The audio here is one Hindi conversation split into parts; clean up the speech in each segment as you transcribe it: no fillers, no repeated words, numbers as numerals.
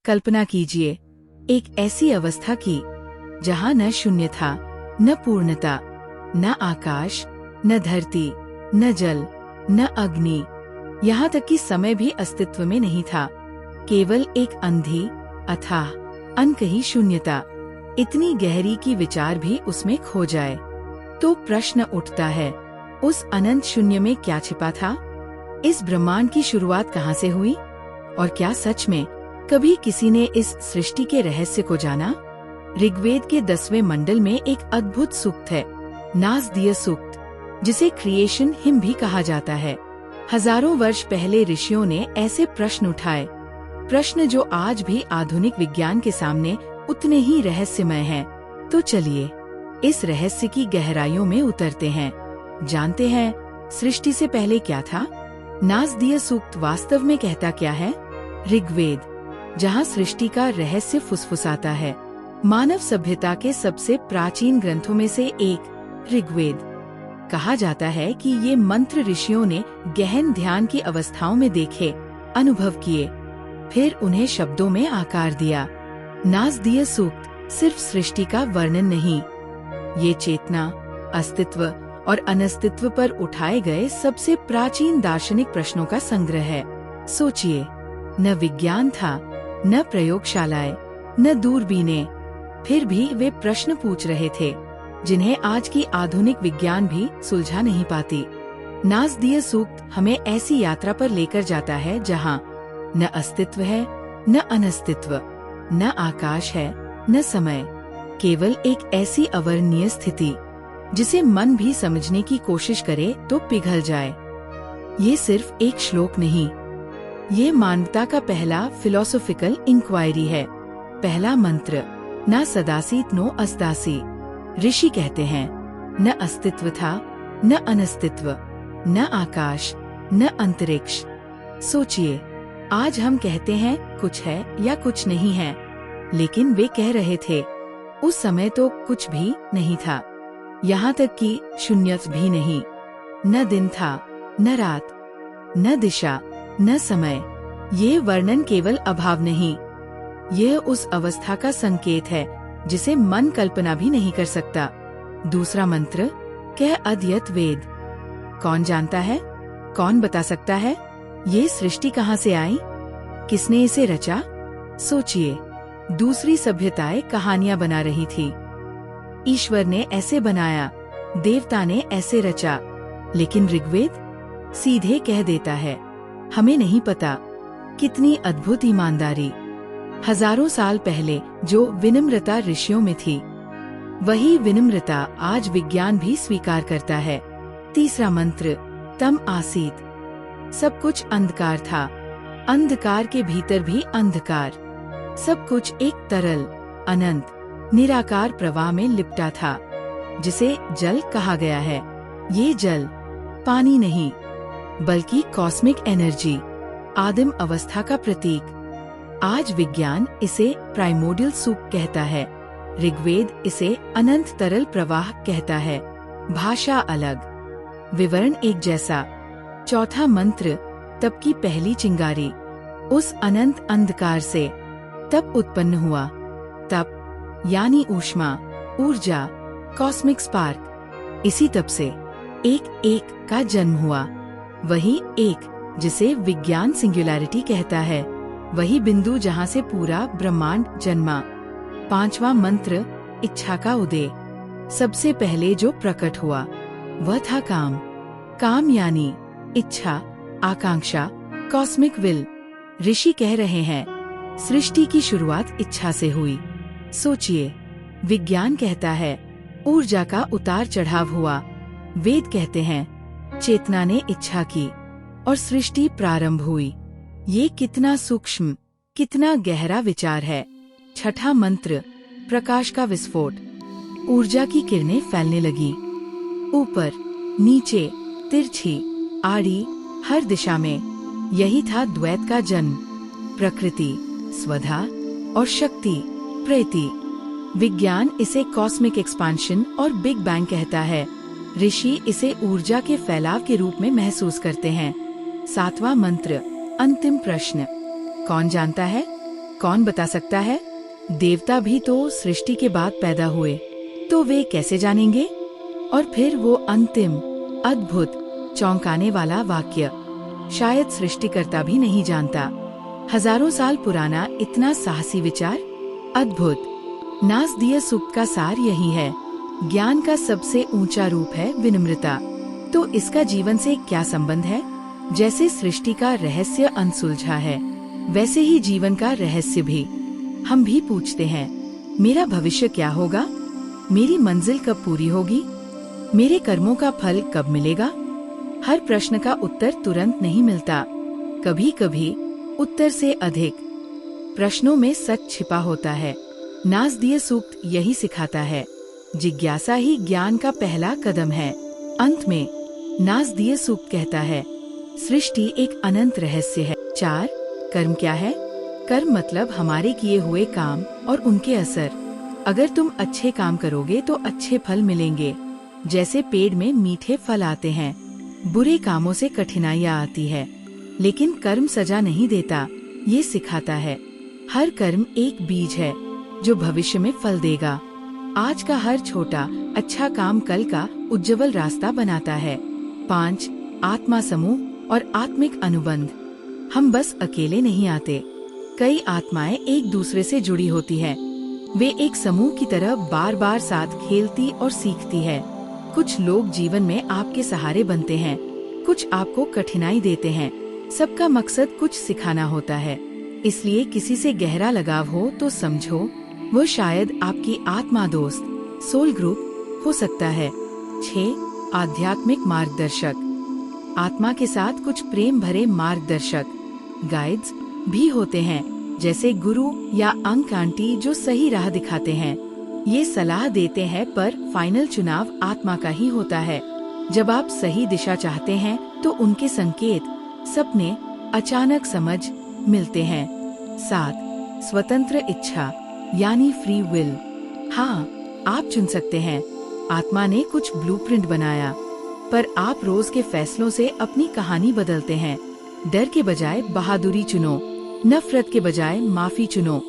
कल्पना कीजिए एक ऐसी अवस्था की जहाँ न शून्य था, न पूर्णता, न आकाश, न धरती, न जल, न अग्नि, यहाँ तक कि समय भी अस्तित्व में नहीं था। केवल एक अंधी, अथाह, अनकही शून्यता, इतनी गहरी कि विचार भी उसमें खो जाए। तो प्रश्न उठता है, उस अनंत शून्य में क्या छिपा था? इस ब्रह्मांड की शुरुआत कहाँ से हुई? और क्या सच में कभी किसी ने इस सृष्टि के रहस्य को जाना? ऋग्वेद के 10वें मंडल में एक अद्भुत सूक्त है, नासदीय सूक्त, जिसे क्रिएशन हिम भी कहा जाता है। हजारों वर्ष पहले ऋषियों ने ऐसे प्रश्न उठाए, प्रश्न जो आज भी आधुनिक विज्ञान के सामने उतने ही रहस्यमय हैं। तो चलिए इस रहस्य की गहराइयों में उतरते हैं, जानते हैं सृष्टि से पहले क्या था। नासदीय सूक्त वास्तव में कहता क्या है? ऋग्वेद, जहाँ सृष्टि का रहस्य फुसफुसाता है, मानव सभ्यता के सबसे प्राचीन ग्रंथों में से एक ऋग्वेद। कहा जाता है कि ये मंत्र ऋषियों ने गहन ध्यान की अवस्थाओं में देखे, अनुभव किए, फिर उन्हें शब्दों में आकार दिया। नासदीय सूक्त सिर्फ सृष्टि का वर्णन नहीं, ये चेतना, अस्तित्व और अनस्तित्व पर उठाए गए सबसे प्राचीन दार्शनिक प्रश्नों का संग्रह है। सोचिए, न विज्ञान था, न प्रयोगशालाएं, न दूरबीनें, फिर भी वे प्रश्न पूछ रहे थे जिन्हें आज की आधुनिक विज्ञान भी सुलझा नहीं पाती। नासदीय सूक्त हमें ऐसी यात्रा पर लेकर जाता है जहाँ न अस्तित्व है, न अनस्तित्व, न आकाश है, न समय, केवल एक ऐसी अवर्णनीय स्थिति जिसे मन भी समझने की कोशिश करे तो पिघल जाए। ये सिर्फ एक श्लोक नहीं, ये मानवता का पहला फिलोसॉफिकल इंक्वायरी है, पहला मंत्र। न सदासीत नो अस्तासी, ऋषि कहते हैं, न अस्तित्व था, न अनस्तित्व, न आकाश, न अंतरिक्ष। सोचिए, आज हम कहते हैं कुछ है या कुछ नहीं है, लेकिन वे कह रहे थे उस समय तो कुछ भी नहीं था, यहाँ तक कि शून्य भी नहीं। न दिन था, न रात, न दिशा, न समय। ये वर्णन केवल अभाव नहीं, यह उस अवस्था का संकेत है जिसे मन कल्पना भी नहीं कर सकता। दूसरा मंत्र, कह अद्यत वेद। कौन जानता है, कौन बता सकता है ये सृष्टि कहाँ से आई, किसने इसे रचा? सोचिए, दूसरी सभ्यताएं कहानियां बना रही थी, ईश्वर ने ऐसे बनाया, देवता ने ऐसे रचा, लेकिन ऋग्वेद सीधे कह देता है, हमें नहीं पता। कितनी अद्भुत ईमानदारी! हजारों साल पहले जो विनम्रता ऋषियों में थी, वही विनम्रता आज विज्ञान भी स्वीकार करता है। तीसरा मंत्र, तम आसीत। सब कुछ अंधकार था, अंधकार के भीतर भी अंधकार। सब कुछ एक तरल, अनंत, निराकार प्रवाह में लिपटा था, जिसे जल कहा गया है। ये जल पानी नहीं, बल्कि कॉस्मिक एनर्जी, आदिम अवस्था का प्रतीक। आज विज्ञान इसे प्राइमोर्डियल सूप कहता है, ऋग्वेद इसे अनंत तरल प्रवाह कहता है। भाषा अलग, विवरण एक जैसा। चौथा मंत्र, तप की पहली चिंगारी उस अनंत अंधकार से तप उत्पन्न हुआ। तप यानी ऊष्मा, ऊर्जा, कॉस्मिक स्पार्क। इसी तप से एक का जन्म हुआ, वही एक जिसे विज्ञान सिंगुलैरिटी कहता है, वही बिंदु जहाँ से पूरा ब्रह्मांड जन्मा। पांचवा मंत्र, इच्छा का उदय। सबसे पहले जो प्रकट हुआ वह था काम। काम यानी इच्छा, आकांक्षा, कॉस्मिक विल। ऋषि कह रहे हैं, सृष्टि की शुरुआत इच्छा से हुई। सोचिए, विज्ञान कहता है ऊर्जा का उतार चढ़ाव हुआ, वेद कहते हैं चेतना ने इच्छा की और सृष्टि प्रारंभ हुई। ये कितना सूक्ष्म, कितना गहरा विचार है। छठा मंत्र, प्रकाश का विस्फोट। ऊर्जा की किरणें फैलने लगी, ऊपर, नीचे, तिरछी, आड़ी, हर दिशा में। यही था द्वैत का जन्म, प्रकृति, स्वधा और शक्ति, प्रैति। विज्ञान इसे कॉस्मिक एक्सपांशन और बिग बैंग कहता है, ऋषि इसे ऊर्जा के फैलाव के रूप में महसूस करते हैं। सातवां मंत्र, अंतिम प्रश्न, कौन जानता है कौन बता सकता है? देवता भी तो सृष्टि के बाद पैदा हुए, तो वे कैसे जानेंगे? और फिर वो अंतिम, अद्भुत, चौंकाने वाला वाक्य, शायद सृष्टिकर्ता भी नहीं जानता। हजारों साल पुराना इतना साहसी विचार, अद्भुत। नासदीय सूक्त का सार यही है। ज्ञान का सबसे ऊंचा रूप है विनम्रता। तो इसका जीवन से क्या संबंध है? जैसे सृष्टि का रहस्य अनसुलझा है, वैसे ही जीवन का रहस्य भी। हम भी पूछते हैं, मेरा भविष्य क्या होगा? मेरी मंजिल कब पूरी होगी? मेरे कर्मों का फल कब मिलेगा? हर प्रश्न का उत्तर तुरंत नहीं मिलता। कभी कभी उत्तर से अधिक प्रश्नों में सच छिपा होता है। नासदीय सूक्त यही सिखाता है। जिज्ञासा ही ज्ञान का पहला कदम है। अंत में नासदीय सूक्त कहता है, सृष्टि एक अनंत रहस्य है। 4. कर्म क्या है? कर्म मतलब हमारे किए हुए काम और उनके असर। अगर तुम अच्छे काम करोगे तो अच्छे फल मिलेंगे। जैसे पेड़ में मीठे फल आते हैं, बुरे कामों से कठिनाइयाँ आती है, लेकिन कर्म सजा नहीं देता, ये सिखाता है। हर कर्म एक बीज है जो भविष्य में फल देगा। आज का हर छोटा अच्छा काम कल का उज्जवल रास्ता बनाता है। 5. आत्मा समूह और आत्मिक अनुबंध। हम बस अकेले नहीं आते, कई आत्माएं एक दूसरे से जुड़ी होती है। वे एक समूह की तरह बार बार साथ खेलती और सीखती है। कुछ लोग जीवन में आपके सहारे बनते हैं, कुछ आपको कठिनाई देते हैं। सबका मकसद कुछ सिखाना होता है। इसलिए किसी से गहरा लगाव हो तो समझो, वो शायद आपकी आत्मा दोस्त, सोल ग्रुप हो सकता है। 6. आध्यात्मिक मार्गदर्शक। आत्मा के साथ कुछ प्रेम भरे मार्गदर्शक, गाइड्स भी होते हैं, जैसे गुरु या अंक आंटी जो सही राह दिखाते हैं। ये सलाह देते हैं, पर फाइनल चुनाव आत्मा का ही होता है। जब आप सही दिशा चाहते हैं तो उनके संकेत, सपने अचानक समझ मिलते हैं। 7. स्वतंत्र इच्छा यानी फ्री विल। हाँ, आप चुन सकते हैं। आत्मा ने कुछ ब्लूप्रिंट बनाया, पर आप रोज के फैसलों से अपनी कहानी बदलते हैं। डर के बजाय बहादुरी चुनो, नफरत के बजाय माफी चुनो।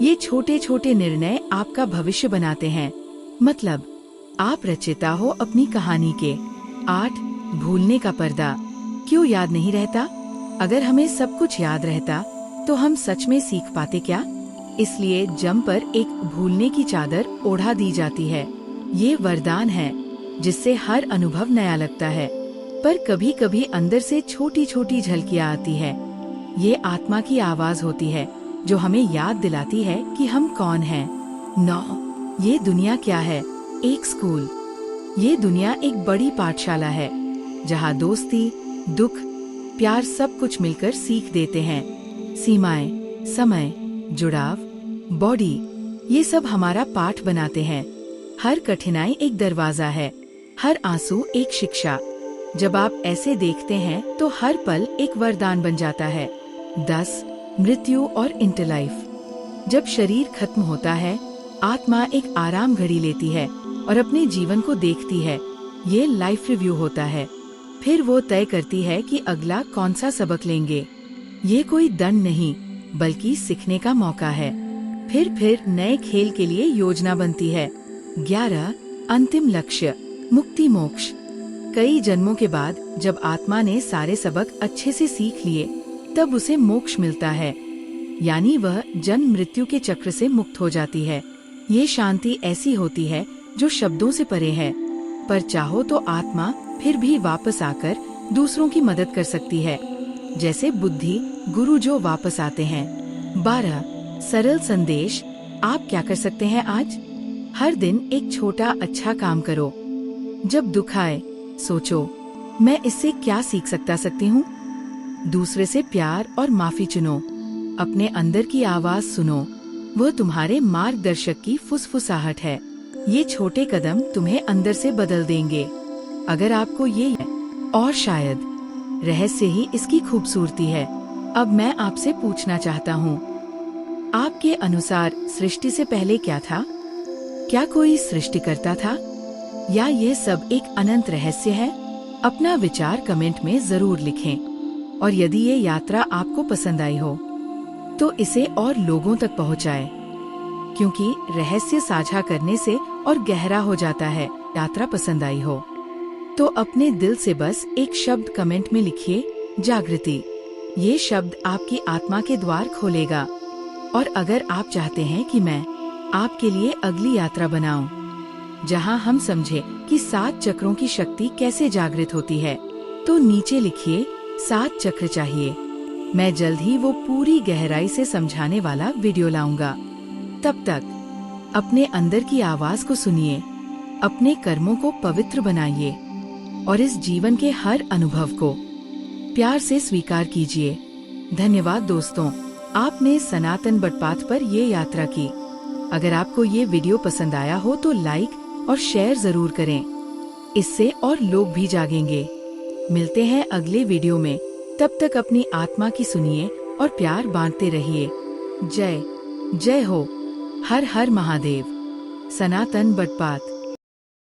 ये छोटे छोटे निर्णय आपका भविष्य बनाते हैं। मतलब आप रचयिता हो अपनी कहानी के। 8. भूलने का पर्दा। क्यों याद नहीं रहता? अगर हमें सब कुछ याद रहता तो हम सच में सीख पाते क्या? इसलिए जम पर एक भूलने की चादर ओढ़ा दी जाती है। ये वरदान है जिससे हर अनुभव नया लगता है, पर कभी कभी अंदर से छोटी छोटी झलकियाँ आती है। ये आत्मा की आवाज होती है जो हमें याद दिलाती है कि हम कौन हैं। 9. ये दुनिया क्या है? एक स्कूल। ये दुनिया एक बड़ी पाठशाला है, जहाँ दोस्ती, दुख, प्यार सब कुछ मिलकर सीख देते हैं। सीमाएं, समय, जुड़ाव, बॉडी, ये सब हमारा पाठ बनाते हैं। हर कठिनाई एक दरवाजा है, हर आंसू एक शिक्षा। जब आप ऐसे देखते हैं तो हर पल एक वरदान बन जाता है। 10. मृत्यु और इंटरलाइफ। जब शरीर खत्म होता है, आत्मा एक आराम घड़ी लेती है और अपने जीवन को देखती है। ये लाइफ रिव्यू होता है। फिर वो तय करती है कि अगला कौन सा सबक लेंगे। ये कोई दंड नहीं, बल्कि सीखने का मौका है। फिर नए खेल के लिए योजना बनती है। 11. अंतिम लक्ष्य, मुक्ति मोक्ष। कई जन्मों के बाद जब आत्मा ने सारे सबक अच्छे से सीख लिए, तब उसे मोक्ष मिलता है, यानी वह जन्म मृत्यु के चक्र से मुक्त हो जाती है। ये शांति ऐसी होती है जो शब्दों से परे है, पर चाहो तो आत्मा फिर भी वापस आकर दूसरों की मदद कर सकती है, जैसे बुद्धि गुरु जो वापस आते हैं। 12. सरल संदेश, आप क्या कर सकते हैं आज? हर दिन एक छोटा अच्छा काम करो। जब दुख आए, सोचो, मैं इससे क्या सीख सकती हूँ? दूसरे से प्यार और माफी चुनो। अपने अंदर की आवाज सुनो, वह तुम्हारे मार्गदर्शक की फुसफुसाहट है। ये छोटे कदम तुम्हें अंदर से बदल देंगे। अगर आपको ये और शायद रहस्य ही इसकी खूबसूरती है। अब मैं आपसे पूछना चाहता हूँ, आपके अनुसार सृष्टि से पहले क्या था? क्या कोई सृष्टिकर्ता था, या ये सब एक अनंत रहस्य है? अपना विचार कमेंट में जरूर लिखें। और यदि ये यात्रा आपको पसंद आई हो तो इसे और लोगों तक पहुंचाएं, क्योंकि रहस्य साझा करने से और गहरा हो जाता है। यात्रा पसंद आई हो तो अपने दिल से बस एक शब्द कमेंट में लिखिए, जागृति। ये शब्द आपकी आत्मा के द्वार खोलेगा। और अगर आप चाहते हैं कि मैं आपके लिए अगली यात्रा बनाऊं, जहां हम समझे कि 7 चक्रों की शक्ति कैसे जागृत होती है, तो नीचे लिखिए 7 चक्र चाहिए। मैं जल्द ही वो पूरी गहराई से समझाने वाला वीडियो लाऊंगा। तब तक अपने अंदर की आवाज को सुनिए, अपने कर्मों को पवित्र बनाइए और इस जीवन के हर अनुभव को प्यार से स्वीकार कीजिए। धन्यवाद दोस्तों, आपने सनातन बटपाथ पर ये यात्रा की। अगर आपको ये वीडियो पसंद आया हो तो लाइक और शेयर जरूर करें, इससे और लोग भी जागेंगे। मिलते हैं अगले वीडियो में, तब तक अपनी आत्मा की सुनिए और प्यार बांटते रहिए। जय जय हो। हर हर महादेव। सनातन बटपाथ।